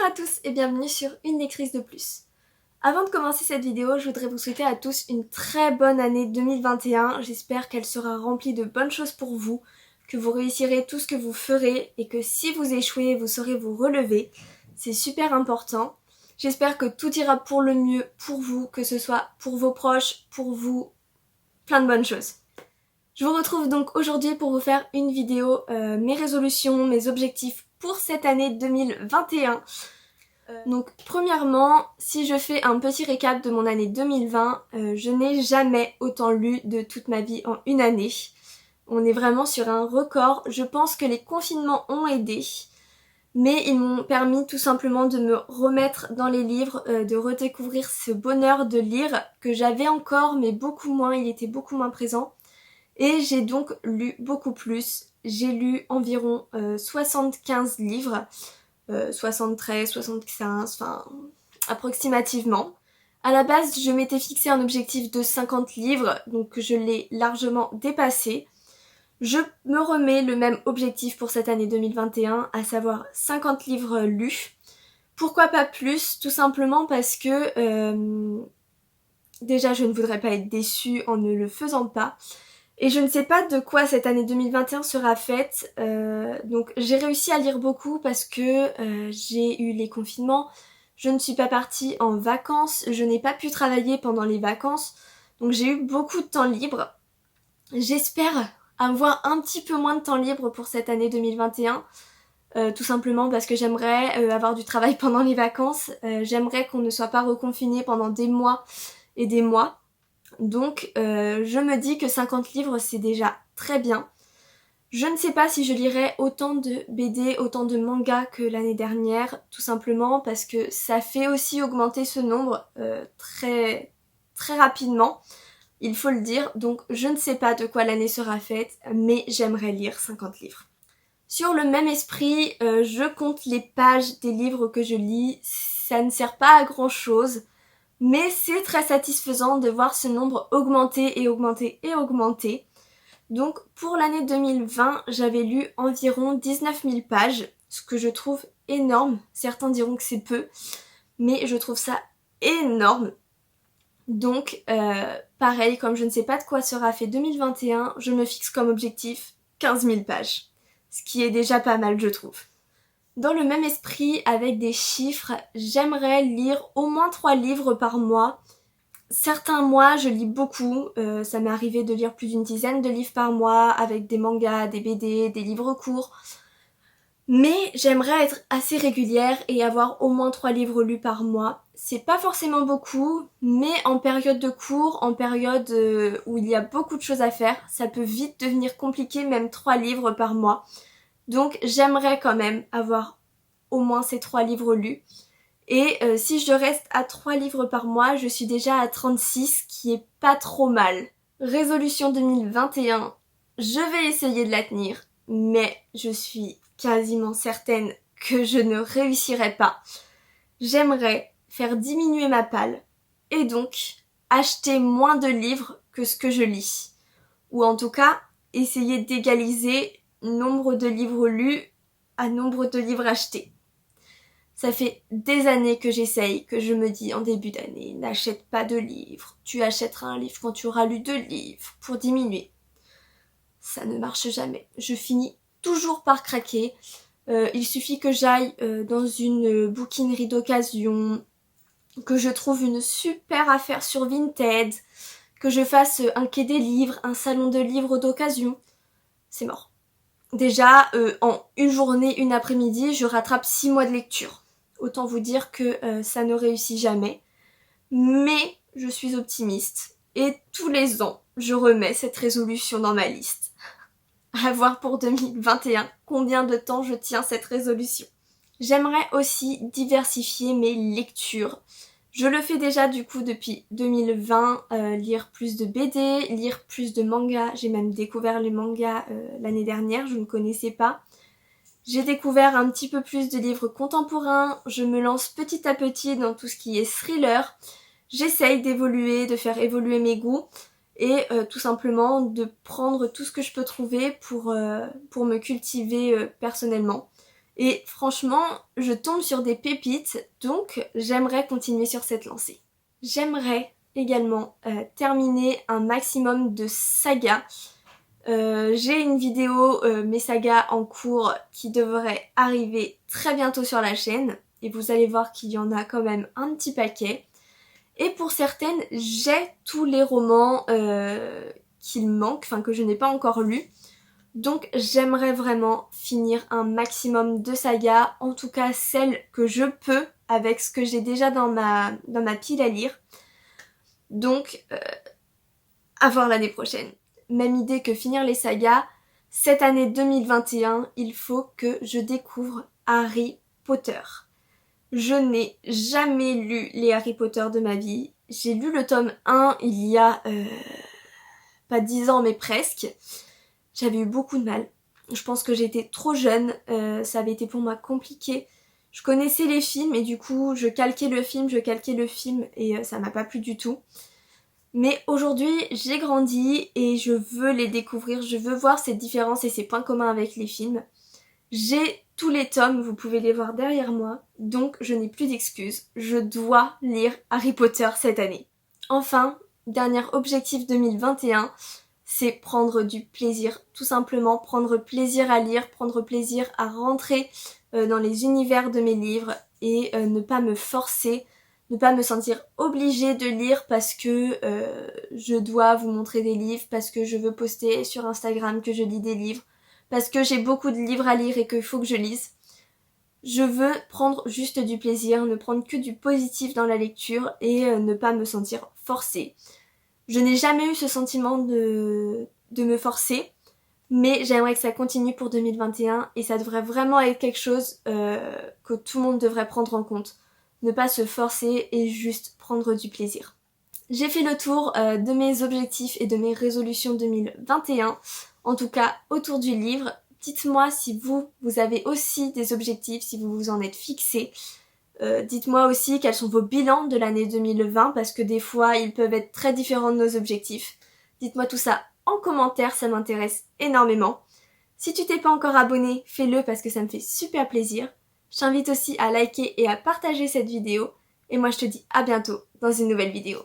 à tous et bienvenue sur une lectrice de plus. Avant de commencer cette vidéo, je voudrais vous souhaiter à tous une très bonne année 2021. J'espère qu'elle sera remplie de bonnes choses pour vous, que vous réussirez tout ce que vous ferez et que si vous échouez, vous saurez vous relever. C'est super important. J'espère que tout ira pour le mieux pour vous, que ce soit pour vos proches, pour vous, plein de bonnes choses. Je vous retrouve donc aujourd'hui pour vous faire une vidéo, mes résolutions, mes objectifs pour cette année 2021. Donc premièrement, si je fais un petit récap de mon année 2020, je n'ai jamais autant lu de toute ma vie en une année. On est vraiment sur un record. Je pense que les confinements ont aidé, mais ils m'ont permis tout simplement de me remettre dans les livres, de redécouvrir ce bonheur de lire que j'avais encore, mais beaucoup moins, il était beaucoup moins présent. Et j'ai donc lu beaucoup plus. J'ai lu environ 75 livres. 73, 75, enfin approximativement. À la base, je m'étais fixé un objectif de 50 livres, donc je l'ai largement dépassé. Je me remets le même objectif pour cette année 2021, à savoir 50 livres lus. Pourquoi pas plus? Tout simplement parce que déjà je ne voudrais pas être déçue en ne le faisant pas. Et je ne sais pas de quoi cette année 2021 sera faite, donc j'ai réussi à lire beaucoup parce que j'ai eu les confinements, je ne suis pas partie en vacances, je n'ai pas pu travailler pendant les vacances, donc j'ai eu beaucoup de temps libre. J'espère avoir un petit peu moins de temps libre pour cette année 2021, tout simplement parce que j'aimerais avoir du travail pendant les vacances, j'aimerais qu'on ne soit pas reconfiné pendant des mois et des mois. Donc je me dis que 50 livres c'est déjà très bien. Je ne sais pas si je lirai autant de BD, autant de mangas que l'année dernière, tout simplement parce que ça fait aussi augmenter ce nombre très rapidement, il faut le dire. Donc je ne sais pas de quoi l'année sera faite, mais j'aimerais lire 50 livres. Sur le même esprit, je compte les pages des livres que je lis, ça ne sert pas à grand chose. Mais c'est très satisfaisant de voir ce nombre augmenter et augmenter et augmenter. Donc pour l'année 2020, j'avais lu environ 19 000 pages, ce que je trouve énorme. Certains diront que c'est peu, mais je trouve ça énorme. Donc pareil, comme je ne sais pas de quoi sera fait 2021, je me fixe comme objectif 15 000 pages. Ce qui est déjà pas mal, je trouve. Dans le même esprit, avec des chiffres, j'aimerais lire au moins 3 livres par mois. Certains mois, je lis beaucoup. Ça m'est arrivé de lire plus d'une dizaine de livres par mois, avec des mangas, des BD, des livres courts. Mais j'aimerais être assez régulière et avoir au moins 3 livres lus par mois. C'est pas forcément beaucoup, mais en période de cours, en période où il y a beaucoup de choses à faire, ça peut vite devenir compliqué, même 3 livres par mois. Donc j'aimerais quand même avoir au moins ces 3 livres lus. Et si je reste à 3 livres par mois, je suis déjà à 36, qui est pas trop mal. Résolution 2021, je vais essayer de la tenir, mais je suis quasiment certaine que je ne réussirai pas. J'aimerais faire diminuer ma palle et donc acheter moins de livres que ce que je lis. Ou en tout cas, essayer d'égaliser nombre de livres lus à nombre de livres achetés. Ça fait des années que j'essaye, que je me dis en début d'année, n'achète pas de livres, tu achèteras un livre quand tu auras lu 2 livres pour diminuer. Ça ne marche jamais. Je finis toujours par craquer. Il suffit que j'aille dans une bouquinerie d'occasion, que je trouve une super affaire sur Vinted, que je fasse un quai des livres, un salon de livres d'occasion. C'est mort. Déjà, en une journée, une après-midi, je rattrape 6 mois de lecture. Autant vous dire que ça ne réussit jamais. Mais je suis optimiste. Et tous les ans, je remets cette résolution dans ma liste. À voir pour 2021 combien de temps je tiens cette résolution. J'aimerais aussi diversifier mes lectures. Je le fais déjà du coup depuis 2020, lire plus de BD, lire plus de mangas. J'ai même découvert les mangas l'année dernière, je ne connaissais pas. J'ai découvert un petit peu plus de livres contemporains, je me lance petit à petit dans tout ce qui est thriller. J'essaye d'évoluer, de faire évoluer mes goûts et tout simplement de prendre tout ce que je peux trouver pour me cultiver personnellement. Et franchement, je tombe sur des pépites, donc j'aimerais continuer sur cette lancée. J'aimerais également terminer un maximum de sagas. J'ai une vidéo, mes sagas en cours, qui devrait arriver très bientôt sur la chaîne. Et vous allez voir qu'il y en a quand même un petit paquet. Et pour certaines, j'ai tous les romans qu'il manque, enfin que je n'ai pas encore lus. Donc j'aimerais vraiment finir un maximum de sagas, en tout cas celles que je peux avec ce que j'ai déjà dans ma pile à lire. Donc à voir l'année prochaine. Même idée que finir les sagas. Cette année 2021, il faut que je découvre Harry Potter. Je n'ai jamais lu les Harry Potter de ma vie. J'ai lu le tome 1 il y a pas 10 ans mais presque. J'avais eu beaucoup de mal. Je pense que j'étais trop jeune, ça avait été pour moi compliqué. Je connaissais les films et du coup je calquais le film et ça m'a pas plu du tout. Mais aujourd'hui j'ai grandi et je veux les découvrir, je veux voir ces différences et ces points communs avec les films. J'ai tous les tomes, vous pouvez les voir derrière moi, donc je n'ai plus d'excuses. Je dois lire Harry Potter cette année. Enfin, dernier objectif 2021, c'est prendre du plaisir. Tout simplement prendre plaisir à lire, prendre plaisir à rentrer dans les univers de mes livres et ne pas me forcer, ne pas me sentir obligée de lire parce que je dois vous montrer des livres, parce que je veux poster sur Instagram que je lis des livres, parce que j'ai beaucoup de livres à lire et qu'il faut que je lise. Je veux prendre juste du plaisir, ne prendre que du positif dans la lecture et ne pas me sentir forcée. Je n'ai jamais eu ce sentiment de me forcer, mais j'aimerais que ça continue pour 2021 et ça devrait vraiment être quelque chose que tout le monde devrait prendre en compte. Ne pas se forcer et juste prendre du plaisir. J'ai fait le tour de mes objectifs et de mes résolutions 2021, en tout cas autour du livre. Dites-moi si vous avez aussi des objectifs, si vous vous en êtes fixés. Dites-moi aussi quels sont vos bilans de l'année 2020 parce que des fois ils peuvent être très différents de nos objectifs. Dites-moi tout ça en commentaire, ça m'intéresse énormément. Si tu t'es pas encore abonné, fais-le parce que ça me fait super plaisir. Je t'invite aussi à liker et à partager cette vidéo. Et moi je te dis à bientôt dans une nouvelle vidéo.